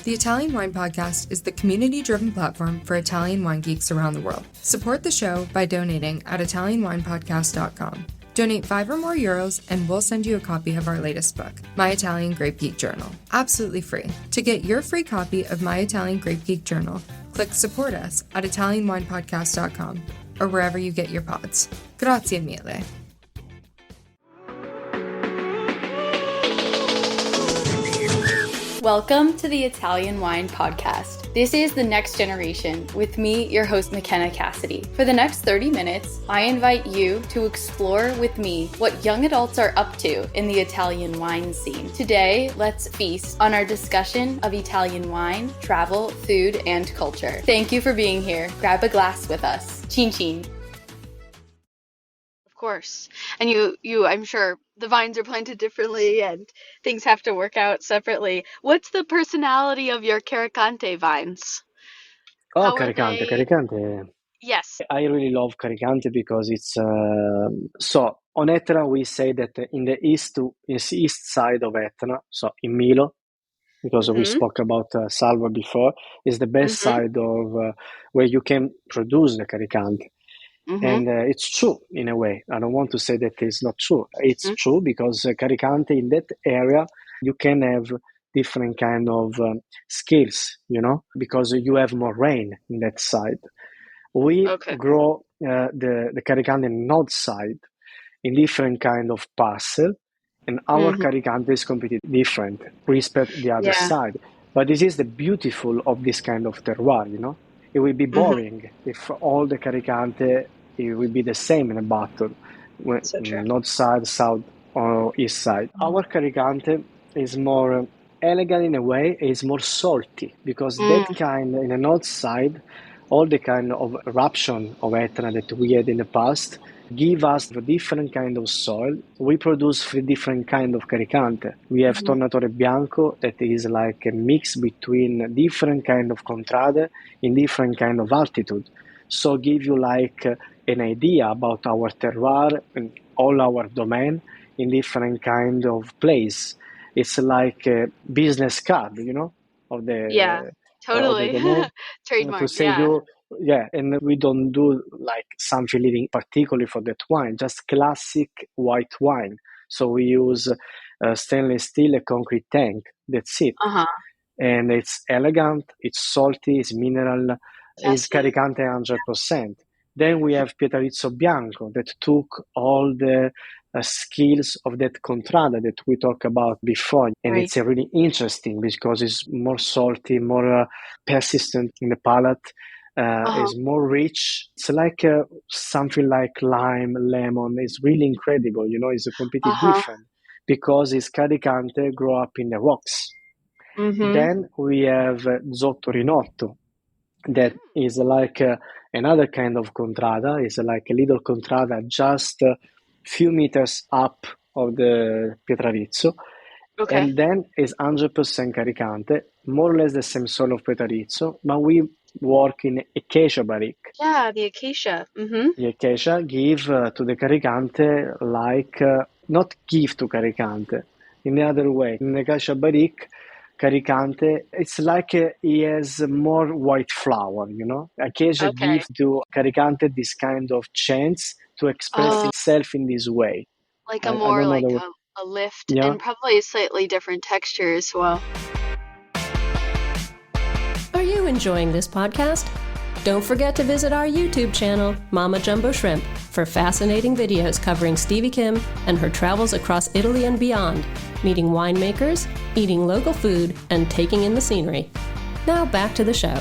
The Italian Wine Podcast is the community-driven platform for Italian wine geeks around the world. Support the show by donating at ItalianWinepodcast.com. Donate €5 or more and we'll send you a copy of our latest book, My Italian Grape Geek Journal, absolutely free. To get your free copy of My Italian Grape Geek Journal, click Support Us at ItalianWinepodcast.com or wherever you get your pods. Grazie mille. Welcome to the Italian Wine Podcast. This is the next generation with me, your host, McKenna Cassidy. For the next 30 minutes, I invite you to explore with me what young adults are up to in the Italian wine scene. Today, let's feast on our discussion of Italian wine, travel, food, and culture. Thank you for being here. Grab a glass with us. Chin chin. Of course. And you, I'm sure the vines are planted differently and things have to work out separately. What's the personality of your Caricante vines? Oh, Caricante. Yes. I really love Caricante because it's so on Etna we say that in the east side of Etna, so in Milo, because we spoke about Salvo before, is the best side of where you can produce the Caricante. And it's true in a way. I don't want to say that it's not true. It's true because Caricante in that area, you can have different kind of skills, because you have more rain in that side. We grow the Caricante north side in different kind of parcel, and our Caricante is completely different respect the other side. But this is the beautiful of this kind of terroir, It will be boring if all the Caricante it will be the same in a bottle, north side, south, or east side. Our Caricante is more elegant in a way. It's more salty because that kind in the north side, all the kind of eruption of Etna that we had in the past give us a different kind of soil. We produce 3 different kind of Caricante. We have Tornatore Bianco that is like a mix between different kind of contrade in different kind of altitude. So give you like an idea about our terroir and all our domain in different kind of place. It's like a business card, of the totally trademark. To say and we don't do like something leading particularly for that wine, just classic white wine. So we use stainless steel, a concrete tank. That's it. And it's elegant, it's salty, it's mineral, it's Caricante 100%. Then we have Pietrarizzo Bianco that took all the skills of that contrada that we talked about before. And it's really interesting because it's more salty, more persistent in the palate. It's more rich. It's like something like lime, lemon. It's really incredible. It's completely different because it's Caricante grow up in the rocks. Then we have Zotto Rinotto. That is like another kind of contrada. It's like a little contrada just a few meters up of the Pietrarizzo. And then it's 100% Caricante, more or less the same soil of Pietrarizzo, but we work in acacia barrique. Yeah, the acacia. The acacia give to the Caricante like, not give to Caricante, in the other way. In the acacia barrique, Caricante, it's like he has more white flower, Acacia gives to Caricante this kind of chance to express itself in this way. Like a lift and probably a slightly different texture as well. Are you enjoying this podcast? Don't forget to visit our YouTube channel, Mama Jumbo Shrimp, for fascinating videos covering Stevie Kim and her travels across Italy and beyond, meeting winemakers, eating local food, and taking in the scenery. Now back to the show.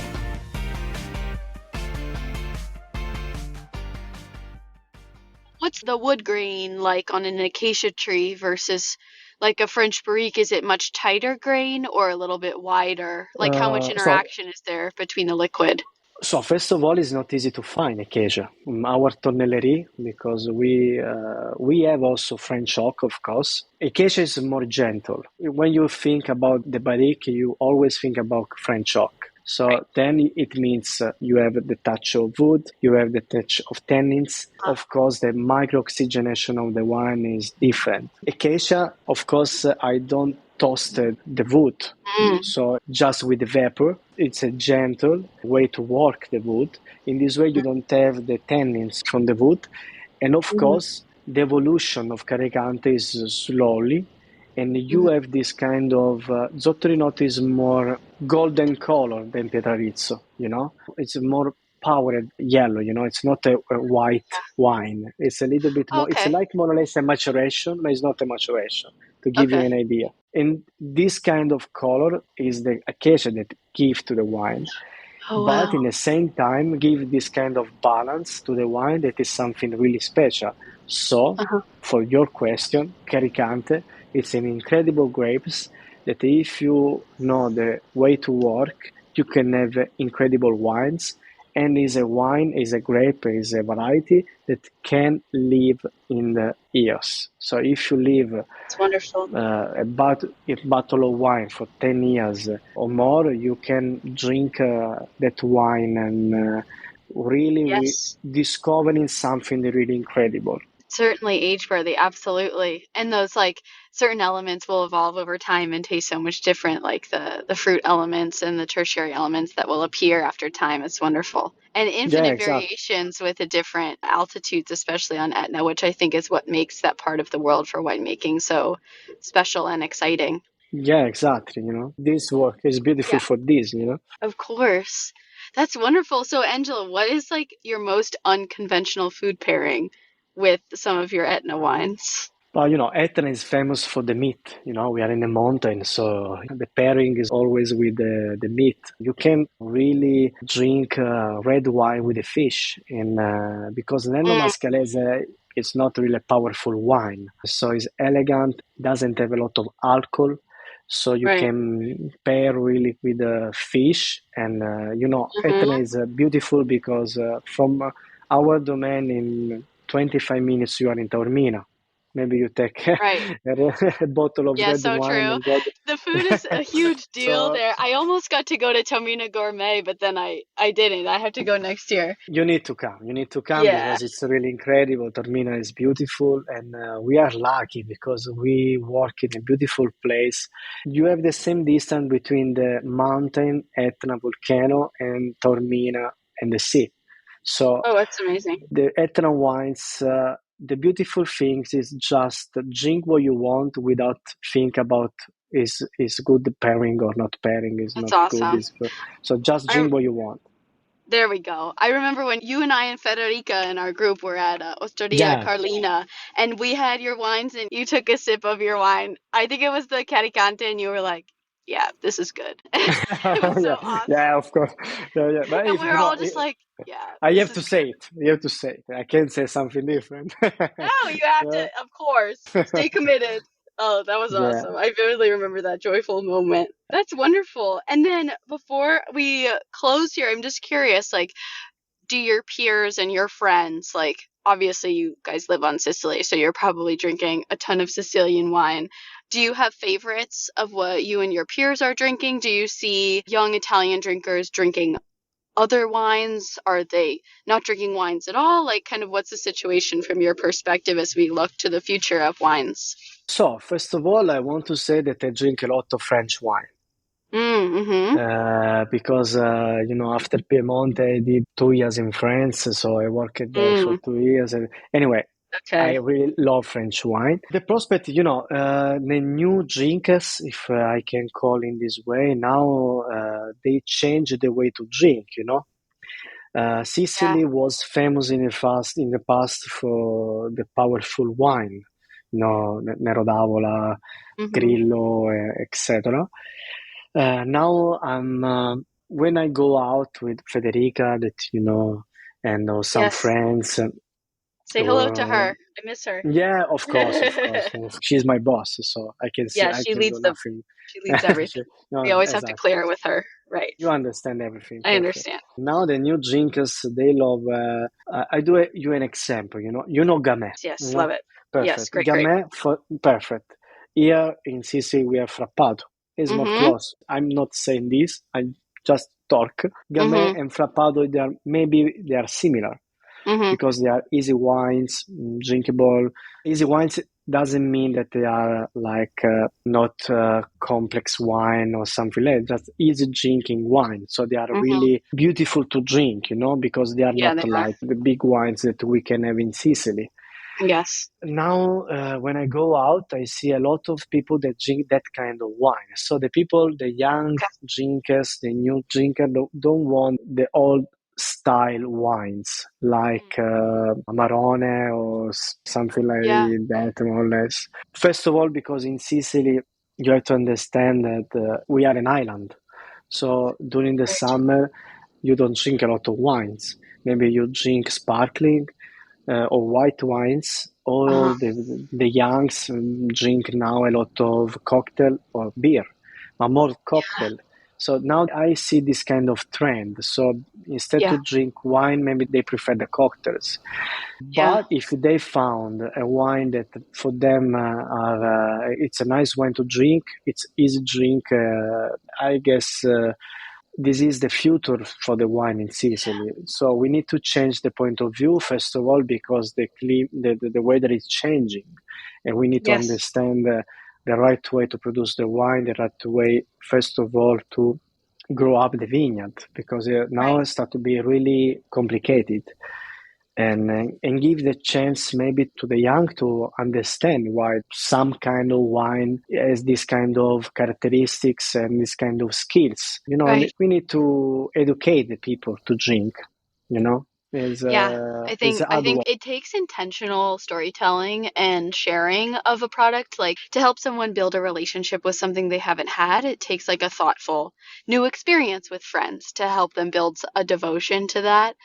What's the wood grain like on an acacia tree versus like a French barrique? Is it much tighter grain or a little bit wider? Like how much interaction is there between the liquid? So first of all, it's not easy to find acacia. Our tonnellerie, because we have also French oak, of course. Acacia is more gentle. When you think about the barrique, you always think about French oak. So then it means you have the touch of wood, you have the touch of tannins. Of course, the micro-oxygenation of the wine is different. Acacia, of course, I don't toast the wood. So just with the vapor, it's a gentle way to work the wood. In this way, you don't have the tannins from the wood. And of course, the evolution of Caricante is slowly. And you have this kind of Zottolinotto is more golden color than Pietrarizzo, It's more powered yellow, It's not a white wine. It's a little bit more, it's like more or less a maturation, but it's not a maturation, to give you an idea. And this kind of color is the acacia that give to the wine. But in the same time, give this kind of balance to the wine that is something really special. So, for your question, Caricante, it's an incredible grapes that if you know the way to work, you can have incredible wines. And is a wine, is a grape, is a variety that can live in the years. So if you leave it's wonderful. a bottle of wine for 10 years or more, you can drink that wine and really discovering something really incredible. Certainly age-worthy, absolutely. And those certain elements will evolve over time and taste so much different, like the fruit elements and the tertiary elements that will appear after time. It's wonderful. And infinite variations with the different altitudes, especially on Etna, which I think is what makes that part of the world for winemaking so special and exciting. Yeah, exactly. This work is beautiful for this, Of course. That's wonderful. So, Angela, what is your most unconventional food pairing with some of your Etna wines? Well, Etna is famous for the meat. We are in the mountain, so the pairing is always with the meat. You can really drink red wine with the fish, and because Nello Mascalese is not really a powerful wine, so it's elegant, doesn't have a lot of alcohol. So you can pair really with the fish, and Etna is beautiful because from our domain in 25 minutes you are in Taormina. Maybe you take a bottle of red so wine. True. And go the food is a huge deal there. I almost got to go to Taormina Gourmet, but then I didn't. I have to go next year. You need to come. Because it's really incredible. Taormina is beautiful, and we are lucky because we work in a beautiful place. You have the same distance between the mountain, Etna volcano, and Taormina and the sea. So that's amazing. The Etna wines, the beautiful things is just drink what you want without think about is good pairing or not pairing, is That's not awesome. good. So just drink what you want. There we go. I remember when you and I and Federica in our group were at Osteria Carlina, and we had your wines, and you took a sip of your wine. I think it was the Caricante, and you were like, yeah, this is good. It was so awesome. Yeah, of course. And we were all just I have to say it. You have to say it. I can't say something different. No, you have to, of course. Stay committed. Oh, that was awesome. I vividly remember that joyful moment. That's wonderful. And then before we close here, I'm just curious, do your peers and your friends, obviously you guys live on Sicily, so you're probably drinking a ton of Sicilian wine. Do you have favorites of what you and your peers are drinking? Do you see young Italian drinkers drinking other wines? Are they not drinking wines at all? What's the situation from your perspective as we look to the future of wines? So, first of all, I want to say that I drink a lot of French wine. Because, after Piemonte, I did 2 years in France, so I worked there for 2 years. And anyway, I really love French wine. The prospect, the new drinkers, if I can call in this way, now they change the way to drink, Sicily was famous in the past for the powerful wine, Nero d'Avola, Grillo, etc. Now when I go out with Federica, that and some friends. Say hello to her. I miss her. Yeah, of course. She's my boss, so I can see. Yeah, she leads everything. We always have to clear with her, right? You understand everything. I understand. Now the new drinkers, they love. I do you an example. Gamay. Yes, love it. Perfect. Yes, great. Perfect. Here in Sicily, we have Frappato. It's more close. I'm not saying this. I'm just talk. Gamay and Frappato, they are similar because they are easy wines, drinkable. Easy wines doesn't mean that they are like not complex wine or something like that, just easy drinking wine. So they are really beautiful to drink, because they are not like the big wines that we can have in Sicily. Yes. Now, when I go out, I see a lot of people that drink that kind of wine. So the young drinkers, the new drinker, don't want the old style wines like Amarone or something like that, more or less. First of all, because in Sicily, you have to understand that we are an island. So during the summer, you don't drink a lot of wines. Maybe you drink sparkling or white wines. Or the youngs drink now a lot of cocktail or beer, but more cocktail. So now I see this kind of trend. So instead to drink wine, maybe they prefer the cocktails. But if they found a wine that for them it's a nice wine to drink, it's easy drink, I guess this is the future for the wine in Sicily. So we need to change the point of view, first of all, because the weather is changing. And we need to understand the right way to produce the wine, the right way, first of all, to grow up the vineyard, because now it starts to be really complicated. And give the chance maybe to the young to understand why some kind of wine has this kind of characteristics and this kind of skills. We need to educate the people to drink, I think it takes intentional storytelling and sharing of a product, like to help someone build a relationship with something they haven't had. It takes like a thoughtful new experience with friends to help them build a devotion to that.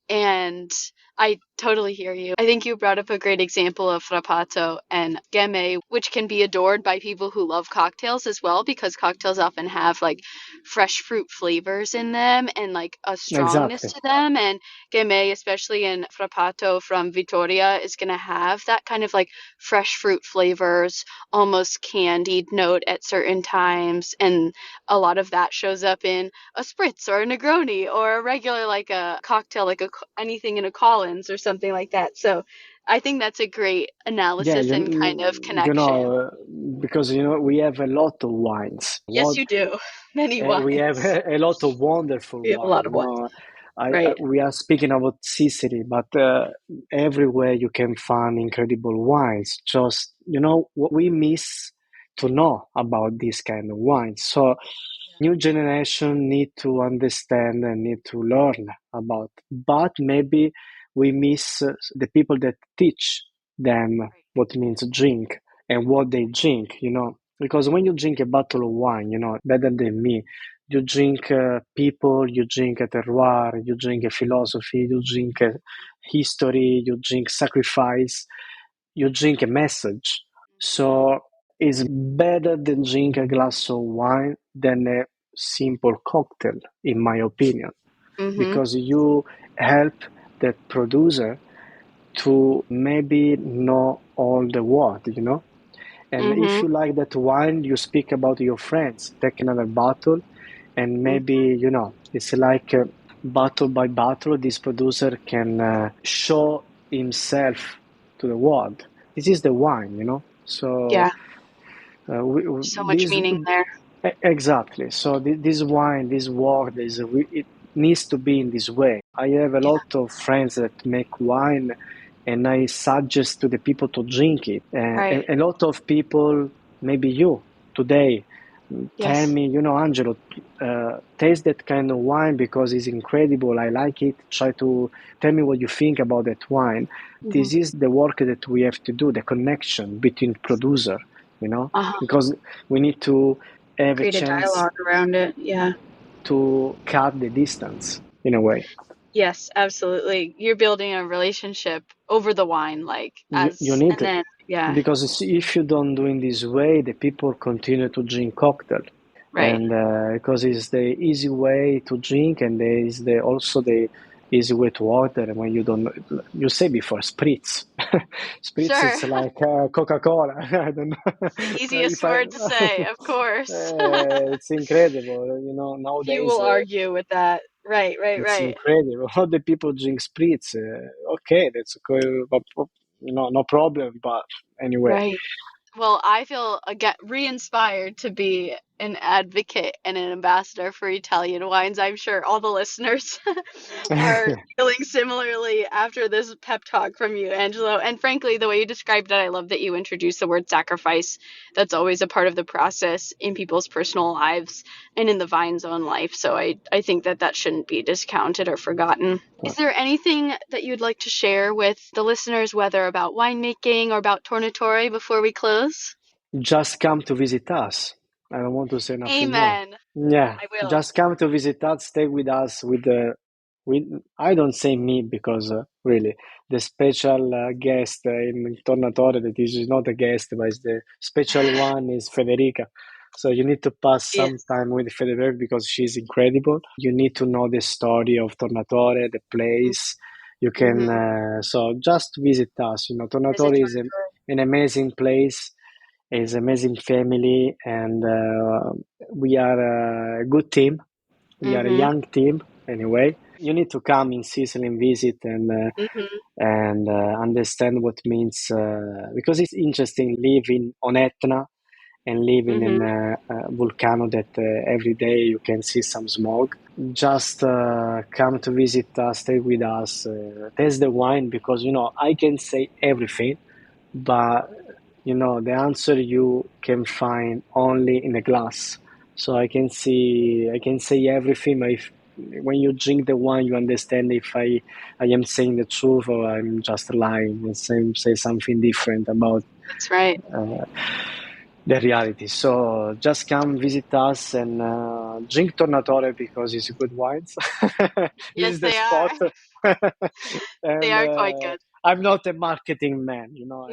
And I totally hear you. I think you brought up a great example of Frappato and Gamay, which can be adored by people who love cocktails as well, because cocktails often have like fresh fruit flavors in them and like a strongness to them. And Gamay, especially in Frappato from Vittoria, is going to have that kind of like fresh fruit flavors, almost candied note at certain times. And a lot of that shows up in a spritz or a Negroni or a regular like a cocktail, like anything in a Collins or something like that. So I think that's a great analysis and kind of connection. Because we have a lot of wines. Yes, you do. Many wines. We have a lot of wonderful wines. A lot of wines. We are speaking about Sicily, but everywhere you can find incredible wines. Just what we miss to know about this kind of wines. So new generation need to understand and need to learn about. But maybe we miss the people that teach them what it means to drink and what they drink, because when you drink a bottle of wine, better than me, you drink people, you drink a terroir, you drink a philosophy, you drink a history, you drink sacrifice, you drink a message. So it's better than drink a glass of wine than a simple cocktail, in my opinion, because you help the producer to maybe know all the word, And if you like that wine, you speak about your friends, take another bottle, and maybe, it's like bottle by bottle, this producer can show himself to the world. This is the wine, So so much meaning there. Exactly. So this wine, this word it needs to be in this way. I have a lot of friends that make wine, and I suggest to the people to drink it. A lot of people, maybe you today, tell me, Angelo, taste that kind of wine because it's incredible. I like it. Try to tell me what you think about that wine. This is the work that we have to do, the connection between producer, because we need to have create a dialogue around it, to cut the distance in a way. Yes, absolutely. You're building a relationship over the wine, you need it. Because if you don't do in this way, the people continue to drink cocktail, and because it's the easy way to drink, and there is also the easy way to order. When you say before spritz, Spritz, Sure. it's like Coca-Cola. I don't know. The easiest word to say, of course. It's incredible, Few nowadays. will argue with that. Right. It's incredible. All the people drink spritz. Okay, that's cool, no problem. But anyway, Right. Well, I feel re-inspired to be an advocate and an ambassador for Italian wines. I'm sure all the listeners are feeling similarly after this pep talk from you, Angelo. And frankly, the way you described it, I love that you introduced the word sacrifice. That's always a part of the process in people's personal lives and in the vine's own life. So I think that shouldn't be discounted or forgotten. Is there anything that you'd like to share with the listeners, whether about winemaking or about Tornatore, before we close? just come to visit us. I don't want to say nothing Amen. more. Yeah, I will. just come to visit us. Stay with us. I don't say me because really the special guest in Tornatore that is not a guest, but is the special one is Federica. So you need to pass some Yes. time with Federica because she's incredible. You need to know the story of Tornatore, the place. You can so just visit us. Tornatore is an amazing place. It's an amazing family, and we are a good team. We are a young team anyway. You need to come in Sicily and visit and understand what means because it's interesting living on Etna and living in a volcano that every day you can see some smoke. Just come to visit us, stay with us, taste the wine because I can say everything, but the answer you can find only in a glass. So I can say everything, but when you drink the wine, you understand if I am saying the truth or I'm just lying and say something different about That's right. the reality. So just come visit us and drink Tornatore because it's good wines. This is the spot. And, they are quite good. I'm not a marketing man, No.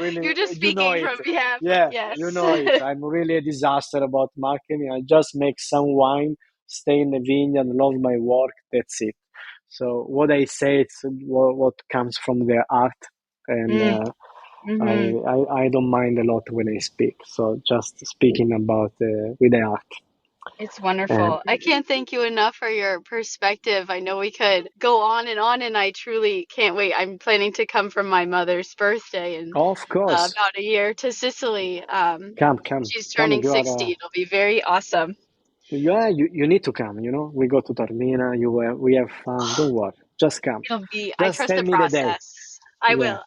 Really, You're just speaking from behalf. Yeah, Yes. it. I'm really a disaster about marketing. I just make some wine, stay in the vineyard, love my work. That's it. So what I say, it's what comes from the art, and I don't mind a lot when I speak. So just speaking about with the art. It's wonderful. I can't thank you enough for your perspective. I know we could go on, and I truly can't wait. I'm planning to come from my mother's birthday in Of course, about a year to Sicily. come. She's turning 60. It'll be very awesome. Yeah, you need to come. We go to Taormina. We have fun. Don't worry, just come. I trust the process. I will.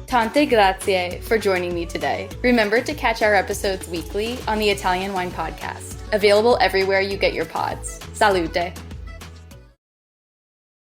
Tante grazie for joining me today. Remember to catch our episodes weekly on the Italian Wine Podcast, available everywhere you get your pods. Salute!